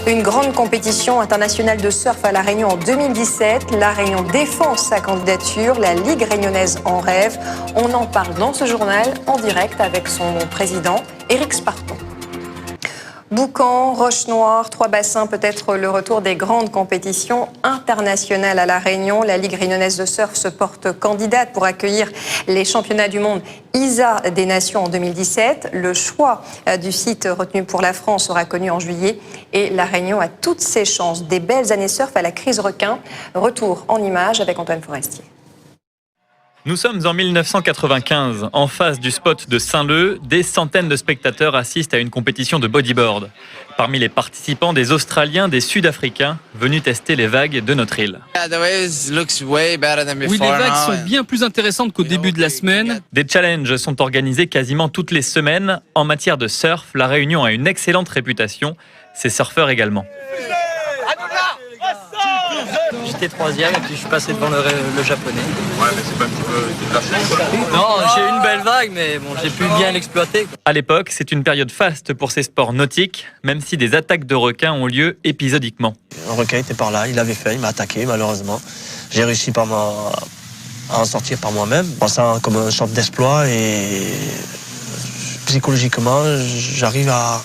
Une grande compétition internationale de surf à La Réunion en 2017. La Réunion défend sa candidature. La Ligue réunionnaise en rêve. On en parle dans ce journal en direct avec son président, Éric Sparton. Boucan, Roche-Noire, 3 bassins, peut-être le retour des grandes compétitions internationales à La Réunion. La Ligue réunionnaise de surf se porte candidate pour accueillir les championnats du monde ISA des Nations en 2017. Le choix du site retenu pour la France sera connu en juillet et La Réunion a toutes ses chances. Des belles années surf à la crise requin. Retour en images avec Antoine Forestier. Nous sommes en 1995. En face du spot de Saint-Leu, des centaines de spectateurs assistent à une compétition de bodyboard. Parmi les participants, des Australiens, des Sud-Africains, venus tester les vagues de notre île. Oui, les vagues sont bien plus intéressantes qu'au début de la semaine. Des challenges sont organisés quasiment toutes les semaines. En matière de surf, La Réunion a une excellente réputation. Ses surfeurs également. J'étais troisième et puis je suis passé devant le japonais. Ouais, mais c'est pas un petit peu de la chance. Non, j'ai eu une belle vague, mais bon, j'ai pu bien l'exploiter. À l'époque, c'est une période faste pour ces sports nautiques, même si des attaques de requins ont lieu épisodiquement. Un requin était par là, il avait faim, il m'a attaqué malheureusement. J'ai réussi à en sortir par moi-même, pensant comme une sorte d'exploit et psychologiquement, j'arrive à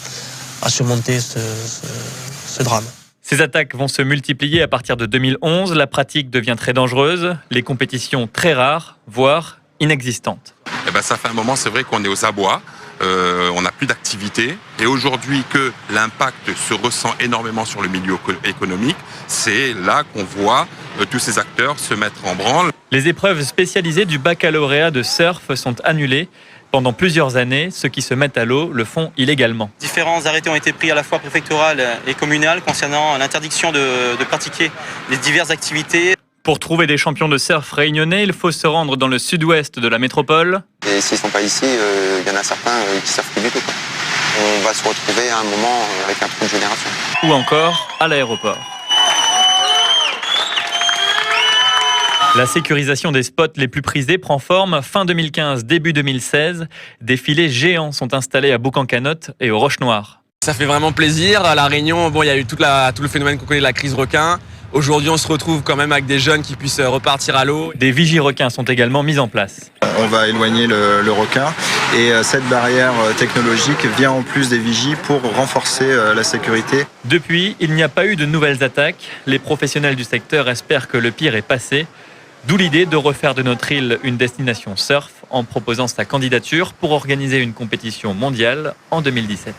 surmonter ce drame. Ces attaques vont se multiplier à partir de 2011. La pratique devient très dangereuse, les compétitions très rares, voire inexistantes. Ça fait un moment, c'est vrai qu'on est aux abois, on n'a plus d'activité. Et aujourd'hui que l'impact se ressent énormément sur le milieu économique, c'est là qu'on voit tous ces acteurs se mettre en branle. Les épreuves spécialisées du baccalauréat de surf sont annulées. Pendant plusieurs années, ceux qui se mettent à l'eau le font illégalement. Différents arrêtés ont été pris à la fois préfectoral et communal concernant l'interdiction de pratiquer les diverses activités. Pour trouver des champions de surf réunionnais, il faut se rendre dans le sud-ouest de la métropole. Et s'ils ne sont pas ici, il y en a certains qui ne surfent plus du tout. On va se retrouver à un moment avec un trou de génération. Ou encore à l'aéroport. La sécurisation des spots les plus prisés prend forme. Fin 2015, début 2016, des filets géants sont installés à Boucan-Canotte et aux Roches-Noires. Ça fait vraiment plaisir. À La Réunion, il y a eu tout le phénomène qu'on connaît de la crise requin. Aujourd'hui, on se retrouve quand même avec des jeunes qui puissent repartir à l'eau. Des vigies requins sont également mises en place. On va éloigner le requin et cette barrière technologique vient en plus des vigies pour renforcer la sécurité. Depuis, il n'y a pas eu de nouvelles attaques. Les professionnels du secteur espèrent que le pire est passé. D'où l'idée de refaire de notre île une destination surf en proposant sa candidature pour organiser une compétition mondiale en 2017.